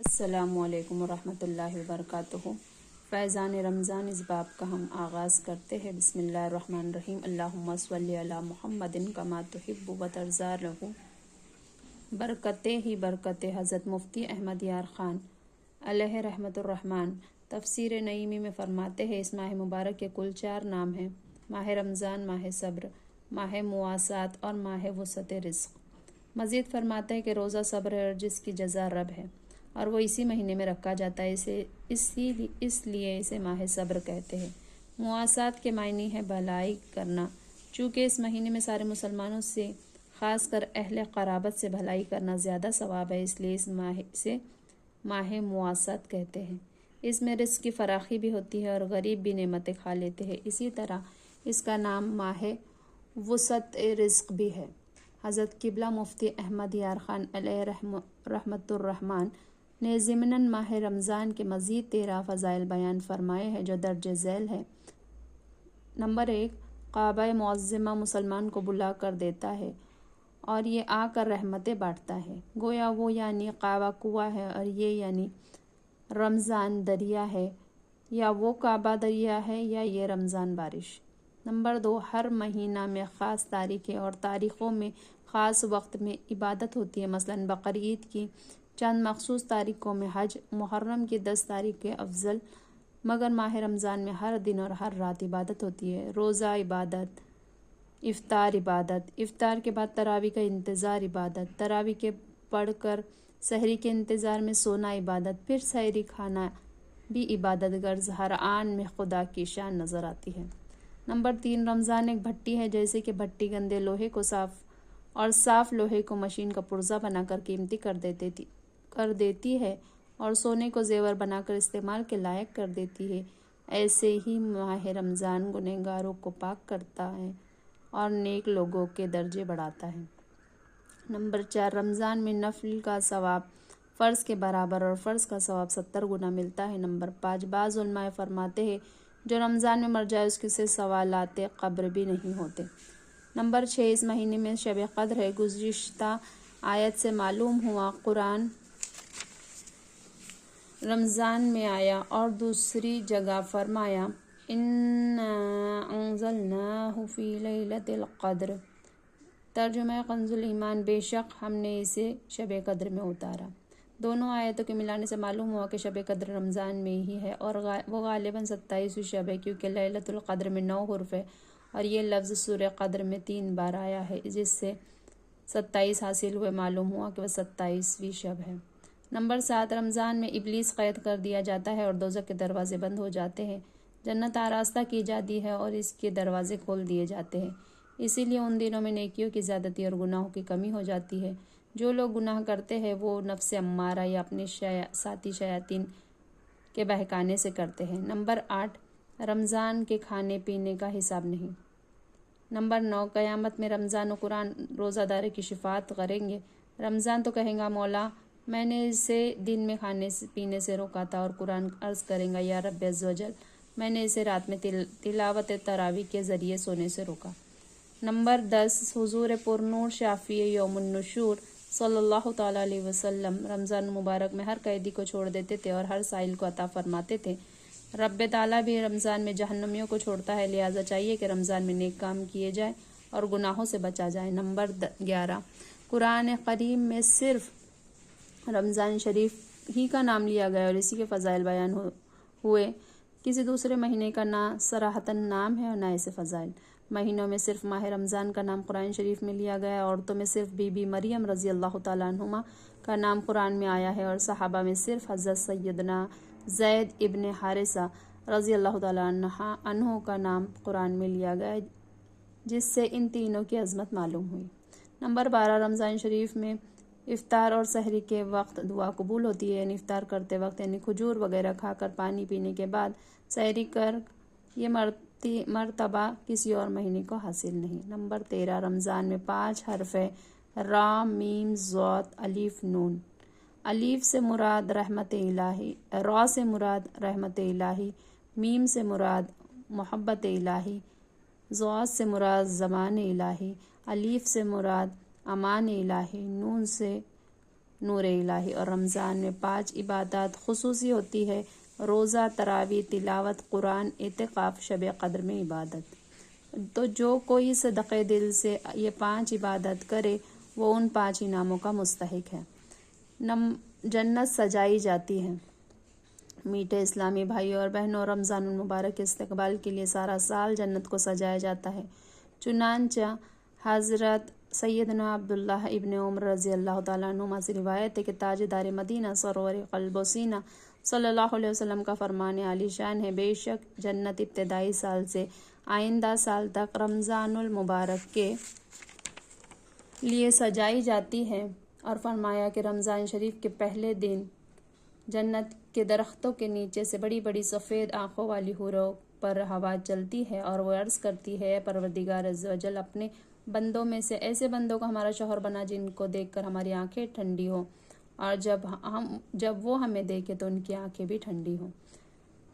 السلام علیکم ورحمۃ اللہ وبرکاتہ۔ فیضان رمضان اس باب کا ہم آغاز کرتے ہیں۔ بسم اللہ الرحمن الرحیم۔ اللہم صلی علی محمد کما تحب و ترضی لہ۔ برکتیں ہی برکتیں حضرت مفتی احمد یار خان علیہ رحمۃ الرحمن تفسیر نعیمی میں فرماتے ہیں، اس ماہ مبارک کے کل 4 نام ہیں: ماہ رمضان، ماہ صبر، ماہ مواسات اور ماہ وسعت رزق۔ مزید فرماتا ہے کہ روزہ صبر ہے اور جس کی جزا رب ہے، اور وہ اسی مہینے میں رکھا جاتا ہے، اس لیے اسے ماہ صبر کہتے ہیں۔ مواسات کے معنی ہے بھلائی کرنا۔ چونکہ اس مہینے میں سارے مسلمانوں سے خاص کر اہل قرابت سے بھلائی کرنا زیادہ ثواب ہے، اس لیے اس ماہ سے ماہ مواسات کہتے ہیں۔ اس میں رزق کی فراخی بھی ہوتی ہے اور غریب بھی نعمتیں کھا لیتے ہیں، اسی طرح اس کا نام ماہ وسعت رزق بھی ہے۔ حضرت قبلہ مفتی احمد یار خان علیہ رحمۃ الرحمن نے ضمناً ماہ رمضان کے مزید 13 فضائل بیان فرمائے ہیں جو درج ذیل ہے۔ نمبر 1، کعبہ معظمہ مسلمان کو بلا کر دیتا ہے اور یہ آ کر رحمتیں بانٹتا ہے، گویا وہ یعنی کعبہ کنواں ہے اور یہ یعنی رمضان دریا ہے، یا وہ کعبہ دریا ہے یا یہ رمضان بارش۔ نمبر 2، ہر مہینہ میں خاص تاریخیں اور تاریخوں میں خاص وقت میں عبادت ہوتی ہے، مثلاً بقرعید کی چند مخصوص تاریخوں میں حج، محرم کی 10 تاریخ کے افضل، مگر ماہ رمضان میں ہر دن اور ہر رات عبادت ہوتی ہے۔ روزہ عبادت، افطار عبادت، افطار کے بعد تراویح کا انتظار عبادت، تراویح کے پڑھ کر سحری کے انتظار میں سونا عبادت، پھر سحری کھانا بھی عبادت، غرض ہر آن میں خدا کی شان نظر آتی ہے۔ نمبر 3، رمضان ایک بھٹی ہے، جیسے کہ بھٹی گندے لوہے کو صاف لوہے کو مشین کا پرزہ بنا کر قیمتی کر دیتی ہے اور سونے کو زیور بنا کر استعمال کے لائق کر دیتی ہے، ایسے ہی ماہ رمضان گنہگاروں کو پاک کرتا ہے اور نیک لوگوں کے درجے بڑھاتا ہے۔ نمبر 4، رمضان میں نفل کا ثواب فرض کے برابر اور فرض کا ثواب 70 گنا ملتا ہے۔ نمبر 5، بعض علماء فرماتے ہیں جو رمضان میں مر جائے اس سے سوالات قبر بھی نہیں ہوتے۔ نمبر 6، اس مہینے میں شب قدر ہے۔ گزشتہ آیت سے معلوم ہوا قرآن رمضان میں آیا اور دوسری جگہ فرمایا اِنَّا أَنزَلْنَاهُ فِي لَيْلَةِ الْقَدْرِ۔ ترجمہ کنز ایمان، بے شک ہم نے اسے شب قدر میں اتارا۔ دونوں آیتوں کے ملانے سے معلوم ہوا کہ شب قدر رمضان میں ہی ہے اور وہ غالباً 27ویں شب ہے، کیونکہ لیلۃ القدر میں 9 حرف ہے اور یہ لفظ سورہ قدر میں 3 بار آیا ہے، جس سے 27 حاصل ہوئے، معلوم ہوا کہ وہ 27ویں شب ہے۔ نمبر 7، رمضان میں ابلیس قید کر دیا جاتا ہے اور دوزخ کے دروازے بند ہو جاتے ہیں، جنت آراستہ کی جاتی ہے اور اس کے دروازے کھول دیے جاتے ہیں، اسی لیے ان دنوں میں نیکیوں کی زیادتی اور گناہوں کی کمی ہو جاتی ہے۔ جو لوگ گناہ کرتے ہیں وہ نفس امارہ یا اپنے ساتھی شیاطین کے بہکانے سے کرتے ہیں۔ نمبر 8، رمضان کے کھانے پینے کا حساب نہیں۔ نمبر 9، قیامت میں رمضان و قرآن روزہ دار کی شفاعت کریں گے۔ رمضان تو کہے گا مولا میں نے اسے دن میں کھانے پینے سے روکا تھا، اور قرآن عرض کرے گا یا رب عز و جل میں نے اسے رات میں تلاوت تراویح کے ذریعے سونے سے روکا۔ نمبر 10، حضور پرنور شافی یوم النشور صلی اللہ تعالیٰ علیہ وسلم رمضان مبارک میں ہر قیدی کو چھوڑ دیتے تھے اور ہر سائل کو عطا فرماتے تھے۔ رب تعالیٰ بھی رمضان میں جہنمیوں کو چھوڑتا ہے، لہٰذا چاہیے کہ رمضان میں نیک کام کیے جائیں اور گناہوں سے بچا جائے۔ نمبر 11، قرآن کریم میں صرف رمضان شریف ہی کا نام لیا گیا اور اسی کے فضائل بیان ہوئے، کسی دوسرے مہینے کا نہ صراحتاً نام ہے اور نہ ایسے فضائل۔ مہینوں میں صرف ماہ رمضان کا نام قرآن شریف میں لیا گیا ہے، عورتوں میں صرف بی بی مریم رضی اللہ تعالیٰ عنہما کا نام قرآن میں آیا ہے، اور صحابہ میں صرف حضرت سیدنا زید ابن حارثہ رضی اللہ تعالیٰ عنہ کا نام قرآن میں لیا گیا ہے، جس سے ان تینوں کی عظمت معلوم ہوئی۔ نمبر 12، رمضان شریف میں افطار اور سحری کے وقت دعا قبول ہوتی ہے، یعنی افطار کرتے وقت یعنی کھجور وغیرہ کھا کر پانی پینے کے بعد سحری کر، یہ مرتبہ کسی اور مہینے کو حاصل نہیں۔ نمبر 13، رمضان میں 5 حرف ہے: را، میم، ضاد، الف، نون۔ الف سے مراد رحمت الہی، را سے مراد رحمت الہی، میم سے مراد محبت الہی، ضاد سے مراد زمان الہی، الف سے مراد امان الہی، نون سے نور الہی، اور رمضان میں 5 عبادات خصوصی ہوتی ہے: روزہ، تراویح، تلاوت قرآن، اعتکاف، شب قدر میں عبادت۔ تو جو کوئی صدقے دل سے یہ 5 عبادت کرے وہ ان 5 انعاموں کا مستحق ہے۔ جنت سجائی جاتی ہے۔ میٹھے اسلامی بھائیوں اور بہنوں، رمضان المبارک کے استقبال کے لیے سارا سال جنت کو سجایا جاتا ہے۔ چنانچہ حضرت سیدنا عبداللہ ابن عمر رضی اللہ تعالیٰ عنہما سے روایت ہے کہ تاجدار مدینہ سرور قلب و سینہ صلی اللہ علیہ وسلم کا فرمان عالی شان ہے: بے شک جنت ابتدائی سال سے آئندہ سال تک رمضان المبارک کے لیے سجائی جاتی ہے، اور فرمایا کہ رمضان شریف کے پہلے دن جنت کے درختوں کے نیچے سے بڑی بڑی سفید آنکھوں والی حوروں پر ہوا چلتی ہے اور وہ عرض کرتی ہے: اے پروردگار عز و جل، اپنے بندوں میں سے ایسے بندوں کو ہمارا شوہر بنا جن کو دیکھ کر ہماری آنکھیں ٹھنڈی ہوں، اور جب وہ ہمیں دیکھے تو ان کی آنکھیں بھی ٹھنڈی ہوں۔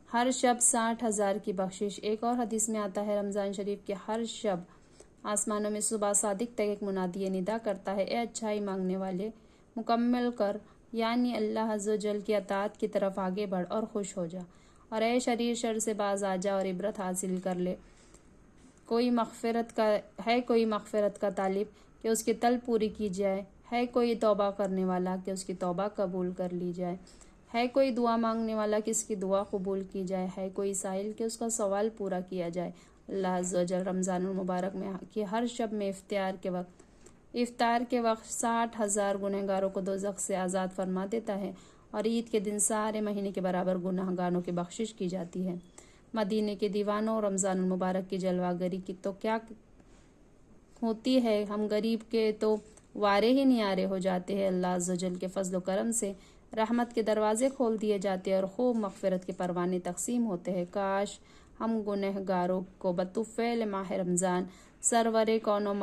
ہر شب 60,000 کی بخشش۔ ایک اور حدیث میں آتا ہے: رمضان شریف کے ہر شب آسمانوں میں صبح صادق تک ایک منادی ندا کرتا ہے: اے اچھائی مانگنے والے، مکمل کر، یعنی اللہ عز و جل کی اطاعت کی طرف آگے بڑھ اور خوش ہو جا، اور اے شریر شر سے باز آ جا اور عبرت حاصل کر لے۔ کوئی مغفرت کا طالب کہ اس کی طلب پوری کی جائے، ہے کوئی توبہ کرنے والا کہ اس کی توبہ قبول کر لی جائے، ہے کوئی دعا مانگنے والا کہ اس کی دعا قبول کی جائے، ہے کوئی سائل کہ اس کا سوال پورا کیا جائے۔ اللہ عز و جل رمضان المبارک میں کی ہر شب میں افطار کے وقت 60,000 گنہگاروں کو دوزخ سے آزاد فرما دیتا ہے، اور عید کے دن سارے مہینے کے برابر گناہ گاروں کی بخشش کی جاتی ہے۔ مدینے کے دیوانوں، رمضان المبارک کی جلوہ گری کی تو کیا ہوتی ہے، ہم غریب کے تو وارے ہی نیارے ہو جاتے ہیں۔ اللہ عز و جل کے فضل و کرم سے رحمت کے دروازے کھول دیے جاتے ہیں اور خوب مغفرت کے پروانے تقسیم ہوتے ہیں۔ کاش ہم گنہگاروں کو بطفیل ماہ رمضان سرور کون و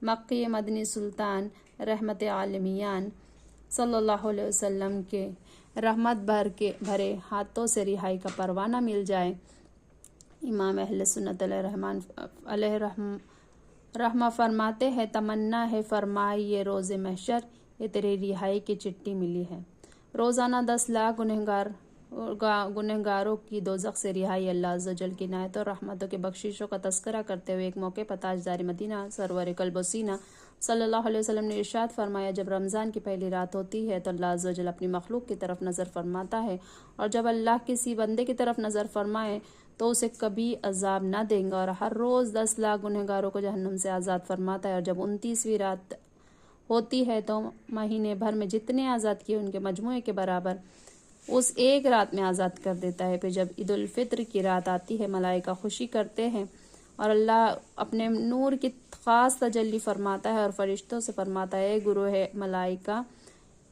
مقی مدنی سلطان رحمت عالمیان صلی اللہ علیہ وسلم کے رحمت بھرے ہاتھوں سے رہائی کا پروانہ مل جائے۔ امام اہل سنت علیہ رحمہ فرماتے ہیں: تمنا ہے فرمائی یہ روز محشر، یہ تیری رہائی کی چٹھی ملی ہے۔ روزانہ 10 لاکھ گنہگاروں کی دوزخ سے رہائی۔ اللہ عز و جل کی عنایتوں اور رحمتوں کے بخششوں کا تذکرہ کرتے ہوئے ایک موقع پر تاجدار مدینہ سرور قلب و سینہ صلی اللہ علیہ وسلم نے ارشاد فرمایا: جب رمضان کی پہلی رات ہوتی ہے تو اللہ عز و جل اپنی مخلوق کی طرف نظر فرماتا ہے، اور جب اللہ کسی بندے کی طرف نظر فرمائے تو اسے کبھی عذاب نہ دیں گا، اور ہر روز 10 لاکھ گنہگاروں کو جہنم سے آزاد فرماتا ہے، اور جب 29ویں رات ہوتی ہے تو مہینے بھر میں جتنے آزاد کیے ان کے مجموعے کے برابر اس ایک رات میں آزاد کر دیتا ہے۔ پھر جب عید الفطر کی رات آتی ہے، ملائکہ خوشی کرتے ہیں اور اللہ اپنے نور کی خاص تجلی فرماتا ہے اور فرشتوں سے فرماتا ہے: اے گروہ ملائکہ،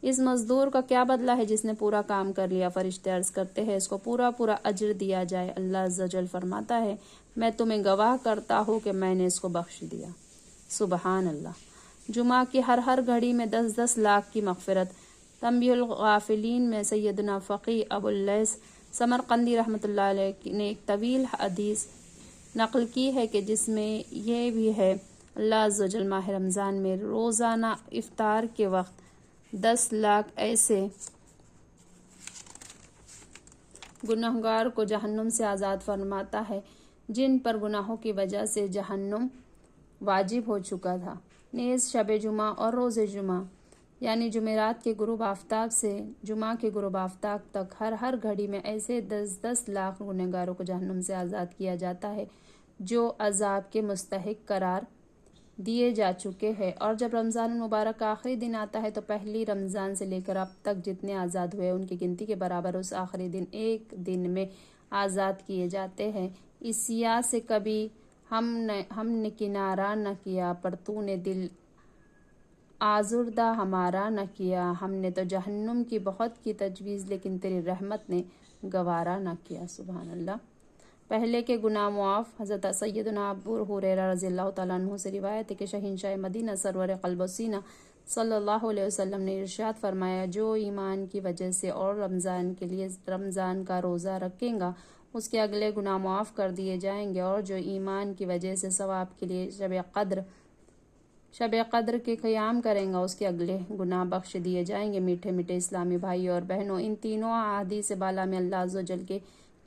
اس مزدور کا کیا بدلہ ہے جس نے پورا کام کر لیا؟ فرشتے عرض کرتے ہیں: اس کو پورا اجر دیا جائے۔ اللہ عز و جل فرماتا ہے: میں تمہیں گواہ کرتا ہوں کہ میں نے اس کو بخش دیا۔ سبحان اللہ۔ جمعہ کی ہر گھڑی میں 10 لاکھ کی مغفرت۔ تنبیہ الغافلین میں سیدنا فقی ابو اللیث سمرقندی رحمۃ اللہ علیہ نے ایک طویل حدیث نقل کی ہے کہ جس میں یہ بھی ہے: اللہ عز و جل ماہ رمضان میں روزانہ افطار کے وقت 10 لاکھ ایسے گنہگار کو جہنم سے آزاد فرماتا ہے جن پر گناہوں کی وجہ سے جہنم واجب ہو چکا تھا۔ نیز شب جمعہ اور روز جمعہ یعنی جمعرات کے غروب آفتاب سے جمعہ کے غروب آفتاب تک ہر گھڑی میں ایسے 10 لاکھ گنہگاروں کو جہنم سے آزاد کیا جاتا ہے جو عذاب کے مستحق قرار دیے جا چکے ہیں۔ اور جب رمضان المبارک کا آخری دن آتا ہے تو پہلی رمضان سے لے کر اب تک جتنے آزاد ہوئے ان کی گنتی کے برابر اس آخری دن ایک دن میں آزاد کیے جاتے ہیں۔ اس سیاہ سے کبھی ہم نے کنارہ نہ کیا، پر تو نے دل آزردہ ہمارا نہ کیا۔ ہم نے تو جہنم کی بہت کی تجویز لیکن تیری رحمت نے گوارا نہ کیا۔ سبحان اللہ۔ پہلے کے گناہ معاف۔ حضرت سیدنا ابو ہریرہ رضی اللہ تعالیٰ عنہ سے روایت ہے کہ شہنشاہ مدینہ سرور قلب و سینہ صلی اللہ علیہ وسلم نے ارشاد فرمایا: جو ایمان کی وجہ سے اور رمضان کے لیے رمضان کا روزہ رکھے گا اس کے اگلے گناہ معاف کر دیے جائیں گے، اور جو ایمان کی وجہ سے ثواب کے لیے شب قدر شب قدر کے قیام کریں گا اس کے اگلے گناہ بخش دیے جائیں گے۔ میٹھے میٹھے اسلامی بھائی اور بہنوں، ان تینوں احادیث بالا میں اللہ عز و جل کے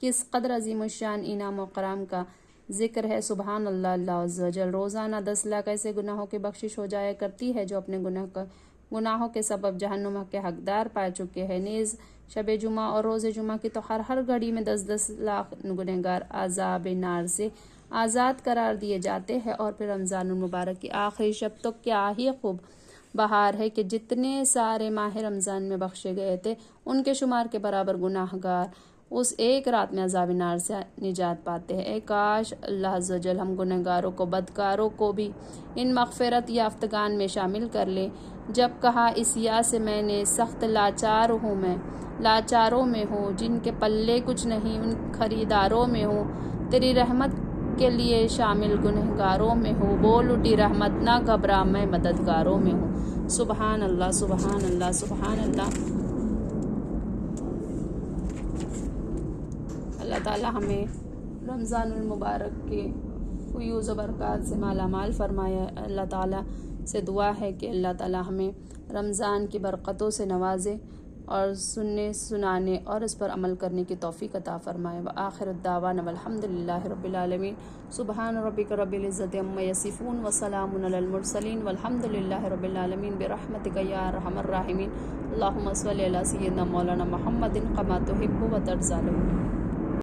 کس قدر عظیم الشان انعام و کرام کا ذکر ہے۔ سبحان اللہ، اللہ عز و جل روزانہ 10 لاکھ ایسے گناہوں کی بخشش ہو جایا کرتی ہے جو اپنے گناہوں کے سبب جہنم کے حقدار پا چکے ہیں۔ نیز شب جمعہ اور روز جمعہ کی تو ہر گھڑی میں 10 لاکھ گنہگار عذاب نار سے آزاد قرار دیے جاتے ہیں۔ اور پھر رمضان المبارک کی آخری شب تو کیا ہی خوب بہار ہے کہ جتنے سارے ماہ رمضان میں بخشے گئے تھے ان کے شمار کے برابر گناہ گار اس ایک رات میں عذاب نار سے نجات پاتے ہیں۔ اے کاش اللہ عز و جل ہم گنہگاروں کو، بدکاروں کو بھی ان مغفرت یافتگان میں شامل کر لے۔ جب کہا اس یا سے میں نے سخت لاچار ہوں، میں لاچاروں میں ہوں، جن کے پلے کچھ نہیں ان خریداروں میں ہوں، تیری رحمت کے لیے شامل گنہگاروں میں ہوں، بول اٹھی رحمت نہ گھبرا میں مددگاروں میں ہوں۔ سبحان اللہ، سبحان اللہ، سبحان اللہ۔ اللہ تعالی ہمیں رمضان المبارک کے فیوز و برکات سے مالا مال فرمایا۔ اللہ تعالی سے دعا ہے کہ اللہ تعالی ہمیں رمضان کی برکتوں سے نوازے اور سننے، سنانے اور اس پر عمل کرنے کی توفیق عطا فرمائے۔ وآخر الدعوانا والحمد للہ رب العالمین۔ سبحان ربک رب العزت عما یصفون وسلام علی المرسلین والحمد للہ رب العالمین برحمتک یا ارحم الراحمین۔ اللہم صلی علی سیدنا مولانا محمد کما تحب و ترضی۔